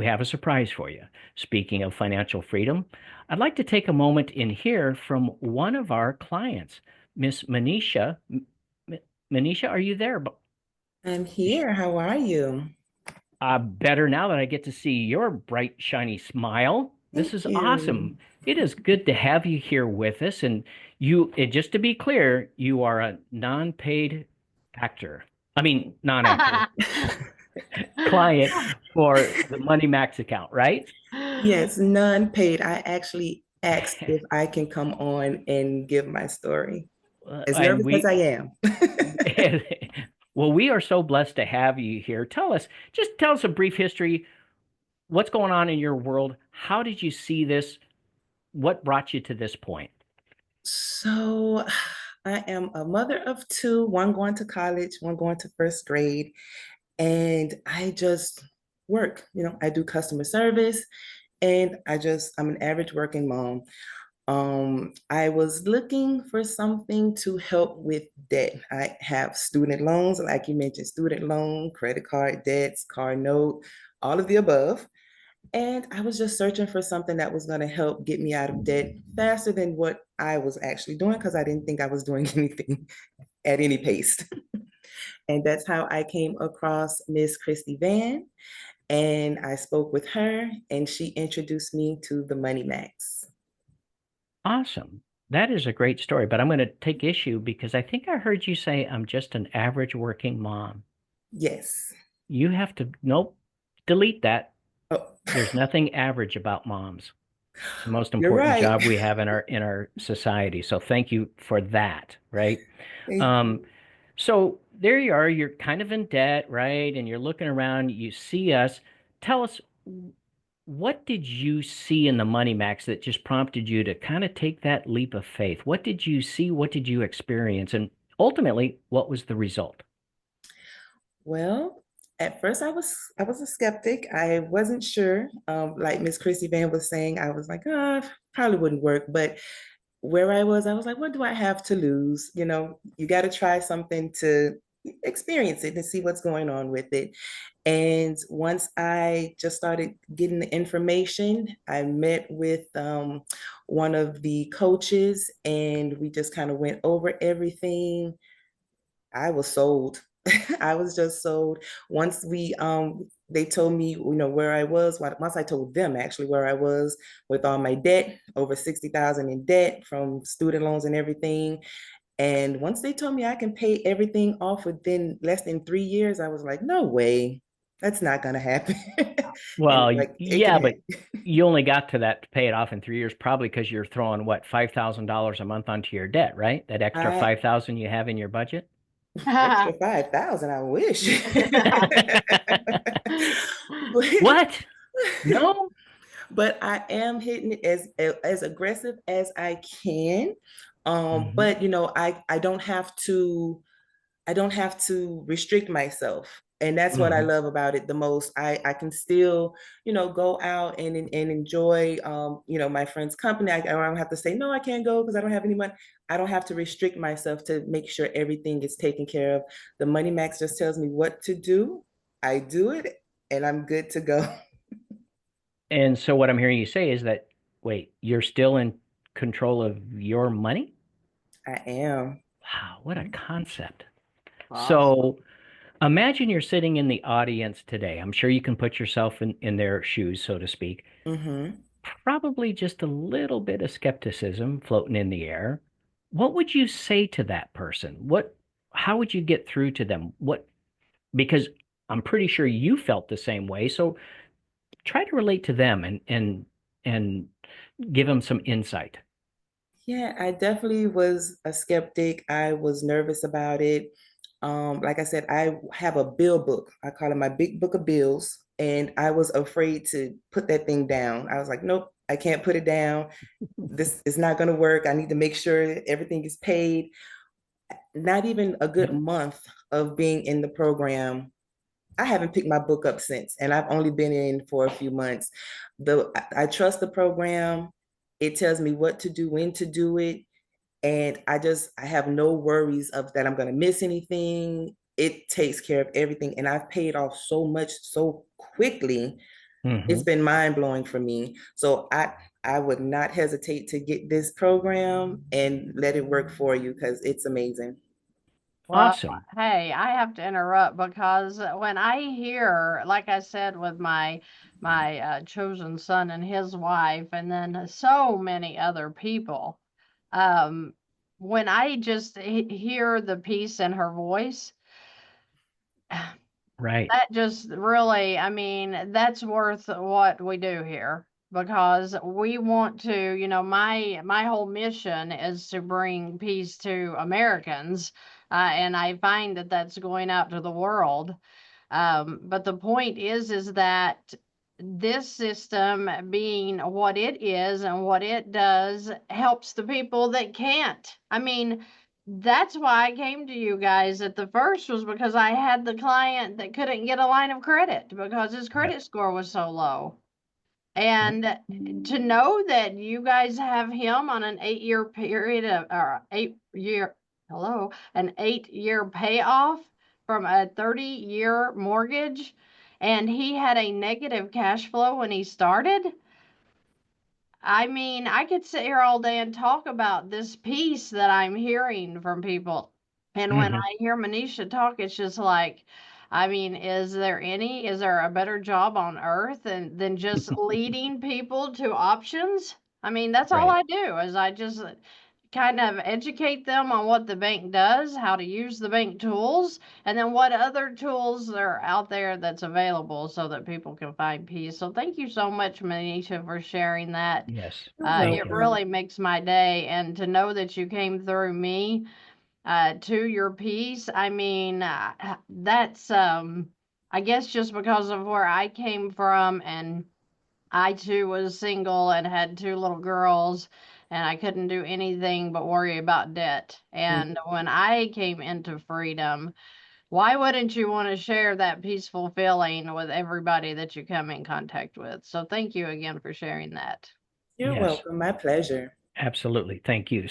we have a surprise for you. Speaking of financial freedom, I'd like to take a moment in here from one of our clients, Miss Manisha. Manisha, are you there? I'm here. How are you? Better now that I get to see your bright, shiny smile. This Thank is you. awesome. It is good to have you here with us. And just to be clear, you are a non-paid actor. I mean, non-actor, client for the Money Max account, right? Yes, none paid. I actually asked if I can come on and give my story. As And nervous as we, I am. well, we are so blessed to have you here. Just tell us a brief history. What's going on in your world? How did you see this? What brought you to this point? So I am a mother of two, one going to college, one going to first grade. And I just work, I do customer service and I'm an average working mom. I was looking for something to help with debt. I have student loans, like you mentioned, student loan, credit card debts, car note, all of the above. And I was just searching for something that was going to help get me out of debt faster than what I was actually doing because I didn't think I was doing anything at any pace. And that's how I came across Miss Christy Van. And I spoke with her, and she introduced me to the Money Max. Awesome. That is a great story, but I'm going to take issue because I think I heard you say I'm just an average working mom. Yes. You have to, nope, delete that. Oh, There's nothing average about moms. It's the most you're important right. job we have in our society. So thank you for that, right? Thank Um, you. so there you are, you're kind of in debt, right? And you're looking around, you see us. Tell us, what did you see in the Money Max that just prompted you to kind of take that leap of faith? What did you see? What did you experience? And ultimately, what was the result? Well, at first I was a skeptic. I wasn't sure. Like Miss Chrissy Van was saying, I was like, probably wouldn't work. But where I was like, what do I have to lose? You got to try something to experience it and see what's going on with it. And once I just started getting the information, I met with one of the coaches and we just kind of went over everything. I was sold. I was just sold. Once they told me, where I was, once I told them actually where I was with all my debt, over 60,000 in debt from student loans and everything. And once they told me I can pay everything off within less than 3 years, I was like, no way. That's not gonna happen. And Well, like it can yeah, but happen. you only got to that to pay it off in 3 years, probably because you're throwing what, $5,000 a month onto your debt, right? That extra I 5,000 you have in your budget. extra 5,000, I wish. but What? No? but I am hitting it as aggressive as I can. Mhm. But I don't have to restrict myself. And that's what I Mhm. love about it the most. I can still, go out and enjoy, my friend's company. I don't have to say, no, I can't go because I don't have any money. I don't have to restrict myself to make sure everything is taken care of. The Money Max just tells me what to do. I do it and I'm good to go. And so what I'm hearing you say is that, wait, you're still in control of your money? I am. Wow, what a concept. Awesome. So imagine you're sitting in the audience today. I'm sure you can put yourself in their shoes, so to speak. Mm-hmm. Probably just a little bit of skepticism floating in the air. What would you say to that person? How would you get through to them? Because I'm pretty sure you felt the same way. So try to relate to them and give them some insight. Yeah, I definitely was a skeptic. I was nervous about it. Like I said, I have a bill book. I call it my big book of bills. And I was afraid to put that thing down. I was like, nope, I can't put it down. This is not going to work. I need to make sure everything is paid. Not even a good month of being in the program. I haven't picked my book up since, and I've only been in for a few months. I trust the program. It tells me what to do, when to do it, and I have no worries of that I'm going to miss anything. It takes care of everything, and I've paid off so much so quickly. It's Hmm. been mind blowing for me. So I would not hesitate to get this program and let it work for you because it's amazing. Well, Awesome. hey, I have to interrupt because when I hear, like I said, with my chosen son and his wife, and then so many other people, um, when I just hear the peace in her voice, Right. that just really, I mean, that's worth what we do here because we want to, my whole mission is to bring peace to Americans, and I find that that's going out to the world. But the point is that this system, being what it is and what it does, helps the people that can't. I mean, that's why I came to you guys at the first was because I had the client that couldn't get a line of credit because his Yep. credit score was so low. Yep. And to know that you guys have him on an 8-year period of, or 8 year, hello, an 8-year payoff from a 30-year mortgage, and he had a negative cash flow when he started. I mean, I could sit here all day and talk about this piece that I'm hearing from people. And when Hmm. I hear Manisha talk, it's just like, I mean, is there a better job on earth than just leading people to options? I mean, that's all Right. I do is I just kind of educate them on what the bank does, how to use the bank tools, and then what other tools are out there that's available so that people can find peace. So thank you so much, Manisha, for sharing that. Yes. You're Thank It you. welcome. really makes my day, and to know that you came through me to your peace. I mean, that's I guess just because of where I came from, and I too was single and had two little girls, and I couldn't do anything but worry about debt. Mm. And when I came into freedom, why wouldn't you want to share that peaceful feeling with everybody that you come in contact with? So thank you again for sharing that. You're Yes. welcome. My pleasure. Absolutely. Thank you.